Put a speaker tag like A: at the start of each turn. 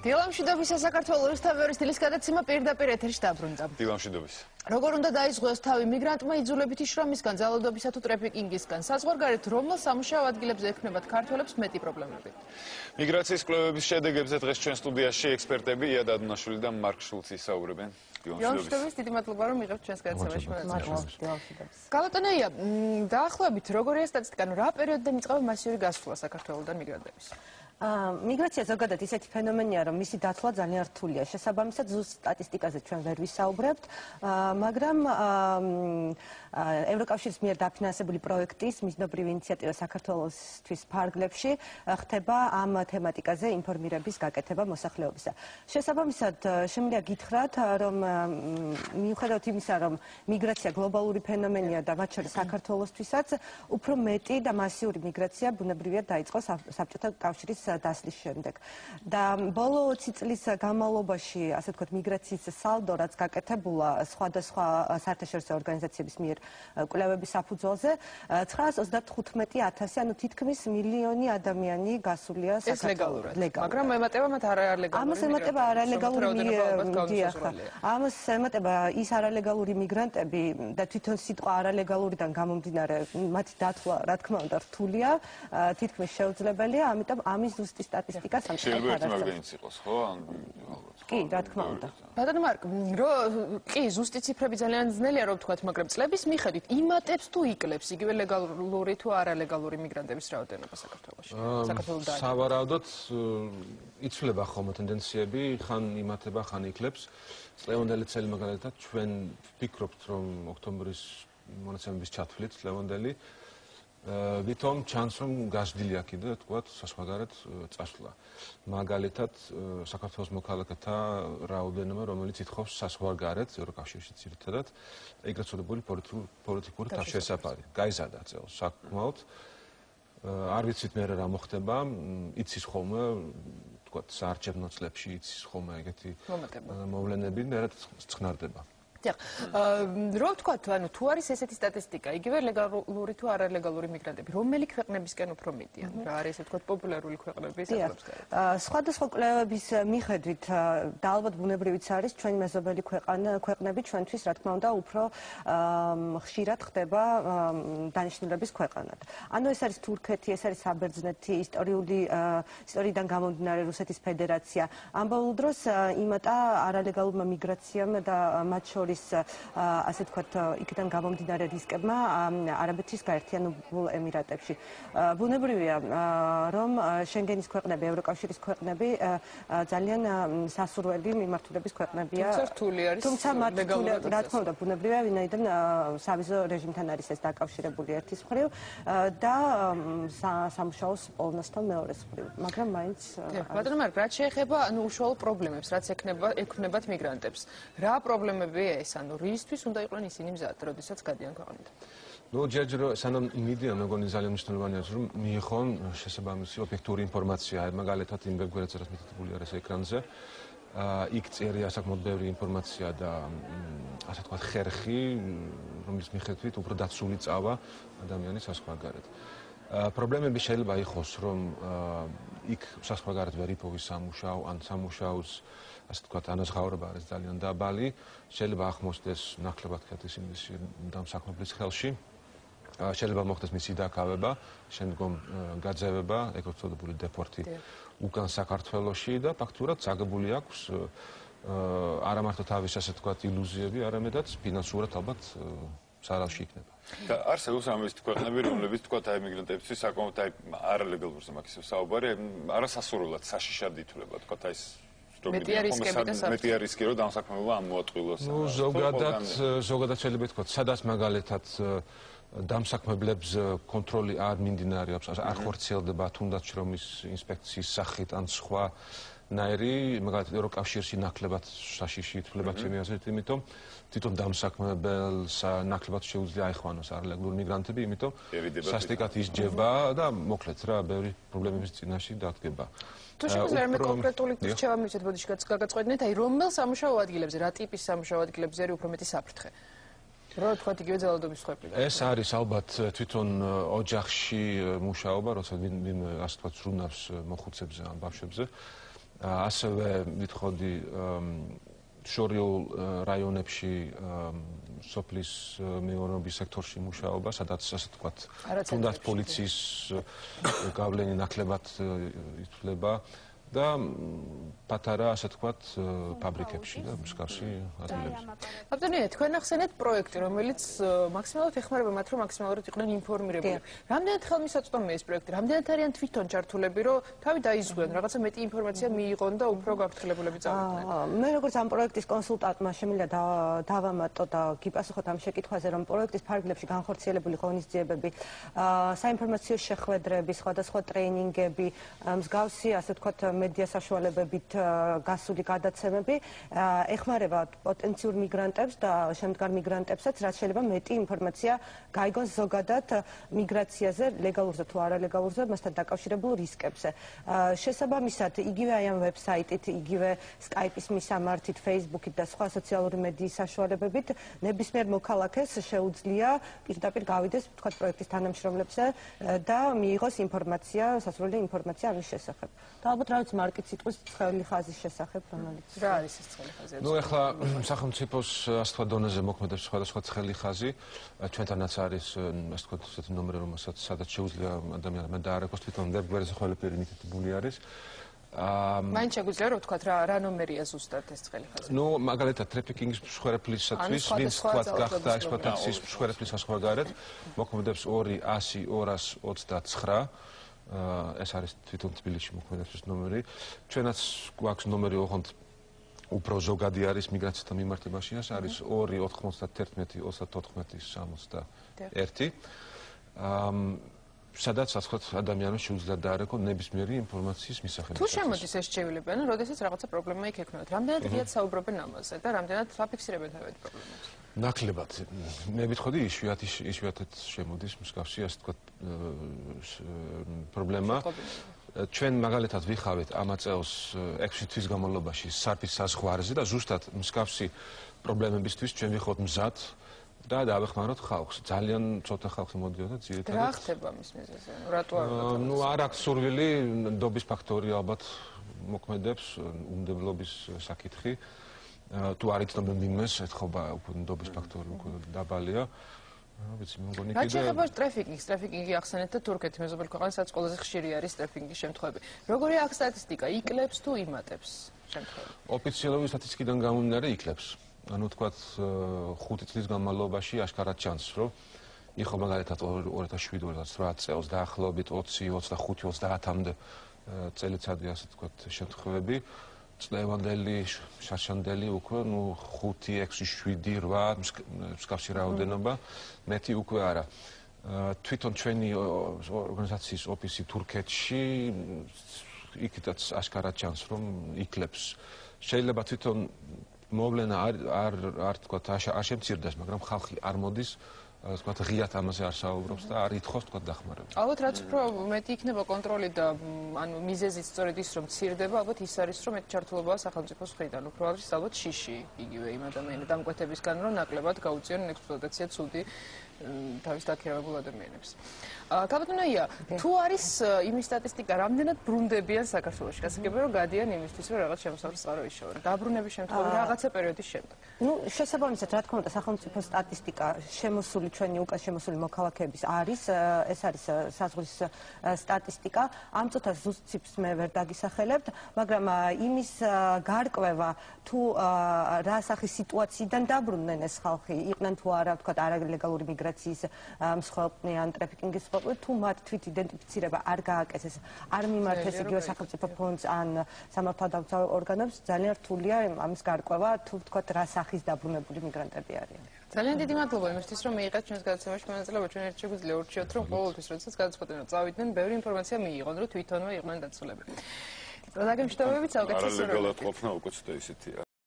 A: დილამშვიდობისა საქართველოს რუსთავის სტილის გადაცემა პირდაპირ ეთერში დაბრუნდა.
B: დილამშვიდობის.
A: როგორ უნდა დაიწყოს თავი მიგრანტმა იძულებითი შრომისგან, ძალადობისა თუ ტრაფიკინგისგან, საზღვარგარეთ რომელ სამუშაო ადგილებზე ექნებათ ქართველებს მეტი პრობლემები.
B: მიგრაციის კვლევების შედეგებზე დღეს ჩვენ სტუდიაში ექსპერტები ია დადუნაშვილი და მარკ შულცი ისაუბრებენ.
A: დილამშვიდობის, დიდი მადლობა რომ მიღებთ ჩვენს გადაცემაში მონაწილეობას. გალატანაია, დაახლოებით როგორია სტატისტიკა, რა პერიოდიდან იწყება მასიური გასვლა საქართველოსთან მიგრანტების?
C: მიგრაცია ზოგადად ისეთი ფენომენია, რომ მისი დათვლა ძალიან რთულია. შესაბამისად, ზუსტ სტატისტიკაზე ჩვენ ვერ ვისაუბრებთ, მაგრამ ევროკავშირის მიერ დაფინანსებული პროექტის მიზნობრივი ინიციატივა საქართველოსთვის ფარგლებში ხდება ამ თემატიკაზე ინფორმირების გაკეთება მოსახლეობისა. შესაბამისად, შემიძლია გითხრათ, რომ მიუხედავად იმისა, რომ მიგრაცია გლობალური ფენომენია და მათ შორის საქართველოსთვისაც, უფრო მეტი და მასიური მიგრაცია ბუნებრივია დაიწყო საბჭოთა კავშირის დასლის შემდეგ. და ბოლო 20 წლის განმავლობაში, ასე ვთქვათ, მიგრაციის სალდო, რაც გაკეთებულა სხვადასხვა საერთაშორისო ორგანიზაციების მიერ კვლევების საფუძველზე, 935,000, ანუ თითქმის მილიონი ადამიანი გასულია საქართველოს.
A: ეს ლეგალურად, მაგრამ ემატება მათ არალეგალური.
C: ამას ემატება არალეგალური ამას ემატება ის არალეგალური მიგრანტები და თვითონ სიტყვა არალეგალურიდან გამომდინარე, მათი დათვლა, რა თქმა უნდა, რთულია, თითქმის შეუძლებელია, ამიტომ ამის ზუსტი სტატისტიკა
B: შეიძლება ერთი მაგდენიც იყოს, ხო?
C: კი, რა თქმა უნდა.
A: ბატონო მარკ, კი, ზუსტი ციფრები ძალიან ძნელია რომ ვთქვათ, მაგრამ წლების მიხედვით იმატებს თუ იკლებს იგივე ლეგალური თუ არალეგალური მიგრანტების რაოდენობა საქართველოში?
D: სავარაუდოდ იცვლება ხოლმე ტენდენციები, ხან იმატება, ხან იკლებს. წლევანდელი წელი მაგალითად ჩვენ ვფიქრობთ, რომ ოქტომბრის მონაცემების ჩათვლით წლევანდელი ვითომ ჩანს რომ გაზრდილია კიდე თქვათ საზღვარგარეთ წასვლა. მაგალითად საქართველოს მოქალაქეთა რაოდენობა, რომელიც ითხოვს საზღვარგარეთ ევროკავშირში ძირითადად, ეგრეთ წოდებული პოლიტიკური თავშესაფარი. გაიზარდა წელს საკმაოდ. არ ვიცით მე რა მოხდება, იცის ხოლმე თქვათ საარჩევნო წლებში იცის ხოლმე ეგეთი მოვლენები და რაც წყნარდება.
A: რო ვთქვათ, ანუ თუ არის ესეთი სტატისტიკა, იგივე ლეგალური თუ არალეგალური მიგრანტები, რომელი ქვეყნებისკენ უფრო მეტია? რა არის ესე ვთქვათ პოპულარული ქვეყნები საქართველოს?
C: სხვადასხვა კვლევების მიხედვით და ალბათ ბუნებრივიც არის ჩვენი მეზობელი ქვეყნები ჩვენთვის, რა თქმა უნდა, უფრო ხშირად ხდება დანიშნულების ქვეყანად. ანუ ეს არის თურქეთი, ეს არის საბერძნეთი, ისტორიიდან გამომდინარე რუსეთის ფედერაცია. ამბოლო დროს იმატა არალეგალურმა მიგრაციამ და მათ შორის ასე ვთქვათ, იქიდან გამომდინარე რისკებმა არაბეთის გაერთიანებულ ემირატებში. ბუნებრივია, რომ შენგენის ქვეყნები, ევროკავშირის ქვეყნები ძალიან სასურველი მიმართულების ქვეყნებია. თუმცა მათ რა თქმა უნდა, ბუნებრივია, ვინაიდან სავიზო რეჟიმთან არის ეს დაკავშირებული ერთის მხრივ და სამუშაოს პოლონასთან მეორეს მხრივ, მაგრამ მაინც
A: ბატონო მარკ, რაც შეეხება ანუ უშუალო პრობლემებს, რაც ექნებათ მიგრანტებს, რა პრობლემებია ეს, ანუ რისთვის უნდა იყვნენ ისინი მზად, როდესაც გადიან ქვეყნიდან?
D: ჯერჯერო სანამ მიდიან, მეგონი ძალიან მნიშვნელოვანია, რომ მიიღონ შესაბამისი ობიექტური ინფორმაცია, მაგალითად იმ ვებგვერდზე, რაც მითითებული არის ეკრანზე. იქ წერია საკმაოდ ბევრი ინფორმაცია და ასე ვთქვათ, ხერხი, რომლის მიხედვით უფრო დაცული წავა ადამიანის საზღვარგარეთ. პრობლემები შეიძლება იყოს, რომ იქ საზღვარგარეთ ვერ იპოვის სამუშაო, ან სამუშაოს ასე ვთქვათ, ანაზღაურება არის ძალიან დაბალი, შეიძლება ახმოსდეს ნაკლებად ქეთისმის დამსაქმებლის ხელში, შეიძლება მოხდეს მისი დაკავება, შემდგომ გაძევება, ეგრეთ წოდებული დეპორტი უკან საქართველოში და ფაქტურად წაგებული აქვს არა მარტო თავის ასე ვთქვათ ილუზიები, არამედაც ფინანსურად ალბათ სარალში იქნება.
B: და არსებობს ამის ქვეყნები, რომლებიც თქვათ აი მიგრანტებისთვის საკმაოდ აი არალეგალურზე მაგ ისევ საუბარი, არასასურველად საშიშად ითვლება, თქვათ აი მეტია რისკი რომ დამსაქმებობა ამ მოატყვილოს.
D: ზოგადად შეიძლება ითქვათ, სადაც მაგალითად დამსაქმებლებს კონტროლი არ მიმდინარეობს, არ ხორციელდება თუნდაც შრომის ინსპექციის სახით ან სხვა ნაირი, მაგალითად ევროკავშირში ნაკლებად საშიში ითვლება ჩემი აზრით, იმიტომ თვითონ დამსაქმებელს ნაკლებად შეუძლია აიხვანოს არალეგალური მიგრანტები, იმიტომ სასტიკად ისჯება და მოკლედ რა, ბევრი პრობლემების წინაშე დადგება.
A: თუ შეგვიძლია მე კონკრეტული რჩევა მივცეთ, ბოდიში გაგაწყვეტნეთ, აი რომელ სამუშაო ადგილებზე, რა ტიპის სამუშაო ადგილებზე არის უფრო მეტი საფრთხე? რა თქვათ იგივე ძალადობის სხვებიდან?
D: ეს არის ალბათ თვითონ ოჯახში მუშაობა, როცა ვინმე ასე ვთქვათ ზრუნავს მოხუცებზე ან ბავშვებზე. ასევე ვითხოვდი შორიულ რაიონებში სოფლის მეურნეობის სექტორში მუშაობა, სადაც ასე ვთქვათ, თუნდაც პოლიციის გავლენი ნაკლებად ითვლება და პატარა ასე ვთქვათ ფაბრიკებში და მსგავსი ადგილებში.
A: ბატონია, თქვენ ახსენეთ პროექტი, რომელიც მაქსიმალურად ეხმარება მათ, რომ მაქსიმალურად იყვნენ ინფორმირებული. რამდენად ხელმისაწვდომია ეს პროექტი? რამდენად არიან თვითონ ჩართულები, რომ თავი დაიზღვიან, რაღაცა მეტი ინფორმაცია მიიღონ და უფრო გაფრთხილებულები წავიდნენ?
C: მე როგორც ამ პროექტის კონსულტანტმა შემიძლია დავამატო და გიპასუხოთ ამ შეკითხვაზე, რომ პროექტის ფარგლებში განხორციელებული ღონისძიებები, საინფორმაციო შეხვედრები, სხვადასხვა ტრეინინგები, მსგავსი ასე ვთქვათ მედია საშუალებებით გასული გადაცემები ეხმარება პოტენციურ მიგრანტებს და შემდგარ მიგრანტებსაც, რაც შეიძლება მეტი ინფორმაცია გაიგონ ზოგადად მიგრაციაზე, ლეგალურზე თუ არალეგალურზე, მასთან დაკავშირებულ რისკებზე. შესაბამისად, იგივე აი ამ ვებსაიტით, იგივე Skype-ის მისამართით, Facebook-ით და სხვა სოციალური მედიის საშუალებებით ნებისმიერ მოქალაქეს შეუძლია პირდაპირ გავიდეს, ვთქვათ, პროექტის თანამშრომლებზე და მიიღოს ინფორმაცია, სასურველი ინფორმაცია ამის შესახებ. და ალბათ რაც მარკით სიტყვის ცხელი ხაზის შესახებ, რომელიც
A: რა არის ეს ცხელი ხაზი?
D: ნუ ახლა სახელმწიფოს ასე ვთქვათ დონეზე მოქმედებს სხვადასხვა ცხელი ხაზი. ჩვენთანაც არის ასე ვთქვათ ესეთი ნომერი, რომელსაც სადაც შეუძლია ადამიანმა დაარეკოს თვითონ ვებგვერდზე ყველაფერი მითითებული არის.
A: მაინც შეგვიძლია რომ ვთქვათ რა ნომერია ზუსტად ეს ცხელი ხაზი?
D: ნუ მაგალითად ტრაფიკინგის მსხვერპლისათვის, ვინც თქვათ გახდა ექსპლუატაციის მსხვერპლის საზღვარგარეთ, მოქმედებს 200-229. ეს არის თვითონ თბილისში მოქმედებს ეს ნომერი. ჩვენაც გვაქვს ნომერი ოღონდ უფრო ზოგადი არის მიგრაციათა მიმართებაში, ეს არის 2-91-34-61. სადაც ასე ვთქვათ ადამიანს შეუძლია დაარეკო ნებისმიერი ინფორმაციის მისაღებად.
A: თუ შემოდის ეს რჩევილები, ანუ როდესაც რაღაცა პრობლემა იქ ექნებათ, რამდენად ღიად საუბრობენ ამაზე და რამდენად აფიქსირებენ თავად პრობლემებს?
D: ნაკლებად. მე ვიტყოდი იშვიათად შემოდის მსგავსი ასე ვთქვათ პრობლემა. ჩვენ მაგალითად ვიხავით ამა წელს 6 თვის განმავლობაში სარფის საზღვარზე და ზუსტად მსგავსი პრობლემებისთვის ჩვენ ვიხავთ მზად და დავეხმაროთ ხალხს. ძალიან ცოტა ხალხი მოდიოდა ძირითადად.
A: რა ხდება მის მიზეზზე? რატო არ?
D: ნუ არ აქვს სურვილი, ნდობის ფაქტორი ალბათ მოქმედებს, უმდებლობის საკითხი. თუ არ იცნობენ ვინმეს, ეთხოვა უკვე ნდობის ფაქტორი უკვე დაბალია. ვიცი, მე მგონი
A: კიდე. რა შეიძლება ტრაფიკინგი ახსენეთ და თურქეთი მეზობელი ქვეყანა, სადაც ყველაზე ხშირი არის ტრაფიკინგის შემთხვევები. როგორია აქ სტატისტიკა? იკლებს თუ იმატებს შემთხვევები?
D: ოფიციალური სტატისტიკიდან გამომდინარე იკლებს. ანუ თქვათ 5 წლის განმავლობაში აშკარად ჩანს, რომ იყო მაგალითად 2007-2008 წელს დაახლოებით 20-25-30-მდე წელიწადი ასე თქვათ შემთხვევები. წლევანდელი, შარშანდელი უკვე 5, 6, 7, 8 მსგავსი რაოდენობა, მეტი უკვე არა. თვითონ ჩვენი ორგანიზაციის ოფისი თურქეთში იქითაც აშკარად ჩანს, რომ იკლებს. შეიძლება თვითონ მოვლენა არ თქვათ არ შემცირდეს, მაგრამ ხალხი არ მოდის, თქვათ ღიად ამაზე არ საუბრობს და არ ითხოვს თქვათ დახმარება.
A: ალბათ რაც უფრო მეტი იქნება კონტროლი და ანუ მიზეზიც სწორედ ის რომ მცირდება, ალბათ ის არის რომ მეტი ჩართულობაა სახელმწიფოს მხრიდან. უფრო არის ალბათ შიში იგივე იმ ადამიანების დამკვეთებისგან რომ ნაკლებად გაუწიონ ექსპლუატაცია ცუდი თავის დაქირავებულ ადამიანებს. გაბატონია, თუ არის იმის სტატისტიკა, რამდენად ბრუნდებიან საქართველოში? გასაგებია რომ გადიან იმისთვის, რომ რაღაც შემოსავლის წყარო იშოვენ. დაბრუნების შემთხვევაში რაღაცა პერიოდის შემდეგ.
C: ნუ შესაბამისად, რა თქმა უნდა, სახელმწიფო სტატისტიკა შემოსული ჩვენი უკან შემოსული მოქალაქეების არის, ეს არის საზღვრის სტატისტიკა. ამ წუთას ზუსტ ციფრს მე ვერ დაგისახელებთ, მაგრამ იმის გარკვევა თუ რა სახის სიტუაციიდან დაბრუნდნენ ეს ხალხი, იყვნენ თუ არა, ვთქვათ, არალეგალური მიგრაციის მსხვერპლი ან ტრაფიკინგის მსხვერპლი, თუ მათ თვით იდენტიფიცირება არ გააკეთეს, არ მიმართეს იგივე სახელმწიფო ფონდს ან სამართალდამცავ ორგანოებს, ძალიან რთულია ამის გარკვევა, თუ ვთქვათ, რა სახის დაბრუნებული მიგრანტები არიან.
A: ძალიან დიდი მადლობა იმისთვის, რომ მიიღეთ ჩვენს გადაცემაში მონაწილეობა. ჩვენ ერთ შეგვიძლია ურჩიოთ, რომ ყოველთვის, როდესაც გადაწყვეტენ წავიდნენ, ბევრი ინფორმაცია მიიღონ, რომ თვითონვე იყვნენ დაცულები. და დაგემშვიდობებით, საუკეთესო.
B: არალეგალად ყოფნა უკვე ცოტა ისეთია.